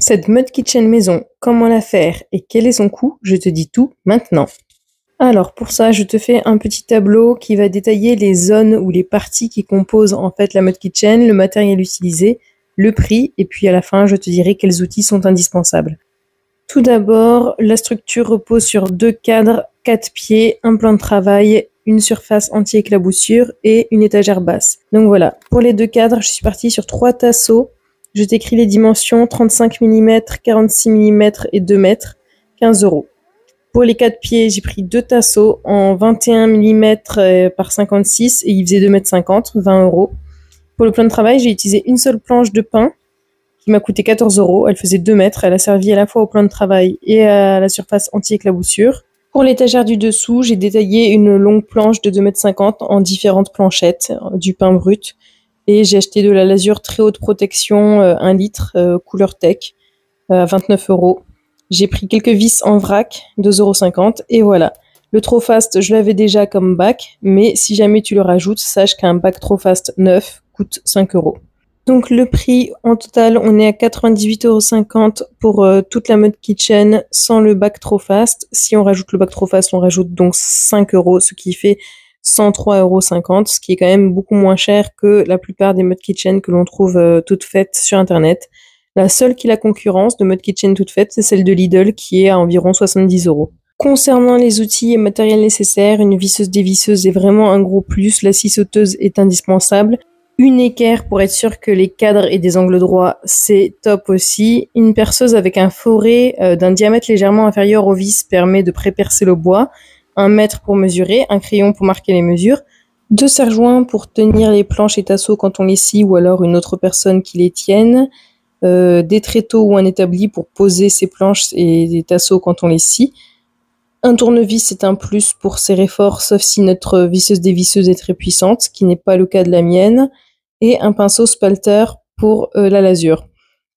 Cette mud kitchen maison, comment la faire et quel est son coût? Je te dis tout maintenant. Alors pour ça, je te fais un petit tableau qui va détailler les zones ou les parties qui composent en fait la mud kitchen, le matériel utilisé, le prix et puis à la fin, je te dirai quels outils sont indispensables. Tout d'abord, la structure repose sur 2 cadres, 4 pieds, un plan de travail, une surface anti-éclaboussure et une étagère basse. Donc voilà, pour les 2 cadres, je suis partie sur 3 tasseaux. Je t'écris les dimensions 35 mm, 46 mm et 2 mètres, 15 €. Pour les 4 pieds, j'ai pris 2 tasseaux en 21 mm par 56 et ils faisaient 2,50 m, 20 €. Pour le plan de travail, j'ai utilisé une seule planche de pin qui m'a coûté 14 €. Elle faisait 2 mètres. Elle a servi à la fois au plan de travail et à la surface anti-éclaboussure. Pour l'étagère du dessous, j'ai détaillé une longue planche de 2,50 m en différentes planchettes, du pin brut. Et j'ai acheté de la lasure très haute protection, 1 litre, couleur tech, à 29 €. J'ai pris quelques vis en vrac, 2,50 € et voilà. Le Trofast, je l'avais déjà comme bac, mais si jamais tu le rajoutes, sache qu'un bac Trofast neuf coûte 5 €. Donc le prix en total, on est à 98,50 € pour toute la mud kitchen sans le bac Trofast. Si on rajoute le bac Trofast, on rajoute donc 5 €, ce qui fait 103,50 €, ce qui est quand même beaucoup moins cher que la plupart des mud kitchen que l'on trouve toutes faites sur internet. La seule qui la concurrence de mud kitchen toute faite, c'est celle de Lidl qui est à environ 70 €. Concernant les outils et matériel nécessaires, une visseuse dévisseuse est vraiment un gros plus, la scie sauteuse est indispensable. Une équerre pour être sûr que les cadres aient des angles droits, c'est top aussi. Une perceuse avec un foret d'un diamètre légèrement inférieur aux vis permet de pré-percer le bois. 1 mètre pour mesurer, un crayon pour marquer les mesures, 2 serre-joints pour tenir les planches et tasseaux quand on les scie ou alors une autre personne qui les tienne, des tréteaux ou un établi pour poser ses planches et des tasseaux quand on les scie. Un tournevis c'est un plus pour serrer fort sauf si notre visseuse dévisseuse est très puissante, ce qui n'est pas le cas de la mienne, et un pinceau spalter pour la lasure.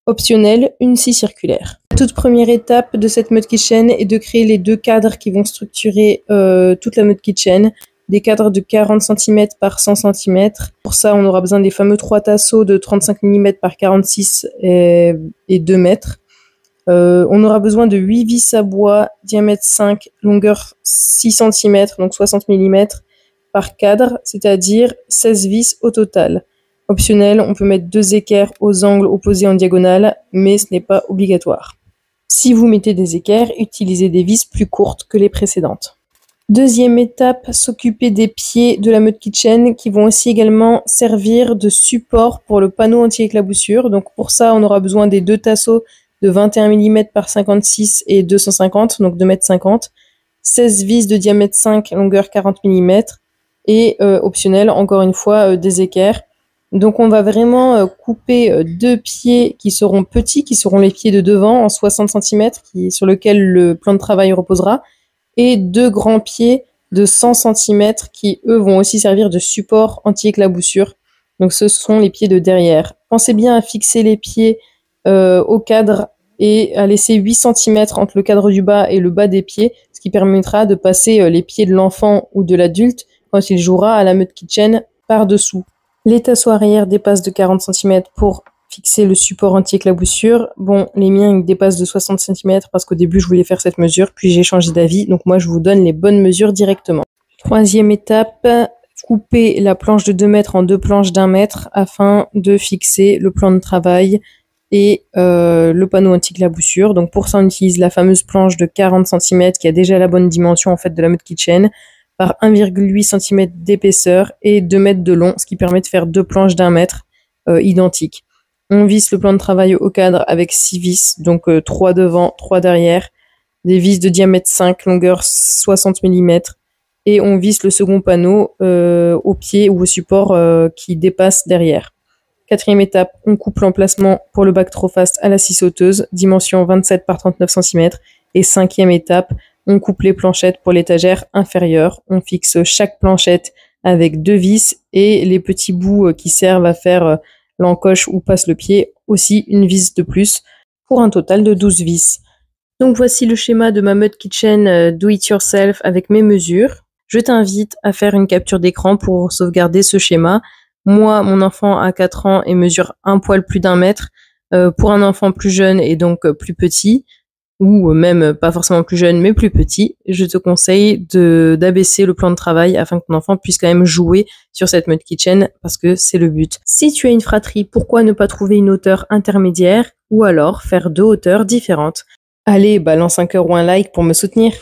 Optionnel, une scie circulaire. La toute première étape de cette mud kitchen est de créer les 2 cadres qui vont structurer toute la mud kitchen. Des cadres de 40 cm par 100 cm. Pour ça, on aura besoin des fameux 3 tasseaux de 35 mm par 46 et 2 mètres. On aura besoin de 8 vis à bois, diamètre 5, longueur 6 cm, donc 60 mm par cadre, c'est-à-dire 16 vis au total. Optionnel, on peut mettre 2 équerres aux angles opposés en diagonale, mais ce n'est pas obligatoire. Si vous mettez des équerres, utilisez des vis plus courtes que les précédentes. Deuxième étape, s'occuper des pieds de la mud kitchen qui vont aussi également servir de support pour le panneau anti-éclaboussure. Donc pour ça, on aura besoin des 2 tasseaux de 21 mm par 56 et 250, donc 2,50 m, 16 vis de diamètre 5, longueur 40 mm, et optionnel, encore une fois, des équerres. Donc on va vraiment couper 2 pieds qui seront petits, qui seront les pieds de devant en 60 cm, sur lequel le plan de travail reposera, et 2 grands pieds de 100 cm qui, eux, vont aussi servir de support anti-éclaboussure. Donc ce sont les pieds de derrière. Pensez bien à fixer les pieds au cadre et à laisser 8 cm entre le cadre du bas et le bas des pieds, ce qui permettra de passer les pieds de l'enfant ou de l'adulte quand il jouera à la mud kitchen par-dessous. Les tasseaux arrière dépassent de 40 cm pour fixer le support anti-éclaboussure. Bon, les miens ils dépassent de 60 cm parce qu'au début je voulais faire cette mesure, puis j'ai changé d'avis, donc moi je vous donne les bonnes mesures directement. Troisième étape, couper la planche de 2 mètres en 2 planches d'1 mètre afin de fixer le plan de travail et le panneau anti-éclaboussure. Donc pour ça on utilise la fameuse planche de 40 cm qui a déjà la bonne dimension en fait de la mud kitchen, par 1,8 cm d'épaisseur et 2 mètres de long, ce qui permet de faire 2 planches d'1 mètre identiques. On visse le plan de travail au cadre avec 6 vis, donc 3 devant, 3 derrière, des vis de diamètre 5, longueur 60 mm, et on visse le second panneau au pied ou au support qui dépasse derrière. Quatrième étape, on coupe l'emplacement pour le bac Trofast à la scie sauteuse, dimension 27 par 39 cm, et cinquième étape, on coupe les planchettes pour l'étagère inférieure. On fixe chaque planchette avec 2 vis et les petits bouts qui servent à faire l'encoche où passe le pied, aussi une vis de plus, pour un total de 12 vis. Donc voici le schéma de ma mud kitchen do it yourself avec mes mesures. Je t'invite à faire une capture d'écran pour sauvegarder ce schéma. Moi, mon enfant a 4 ans et mesure un poil plus d'1 mètre. Pour un enfant plus jeune et donc plus petit, ou même pas forcément plus jeune mais plus petit, je te conseille d'abaisser le plan de travail afin que ton enfant puisse quand même jouer sur cette mode kitchen parce que c'est le but. Si tu as une fratrie, pourquoi ne pas trouver une hauteur intermédiaire ou alors faire 2 hauteurs différentes? Allez, balance un cœur ou un like pour me soutenir.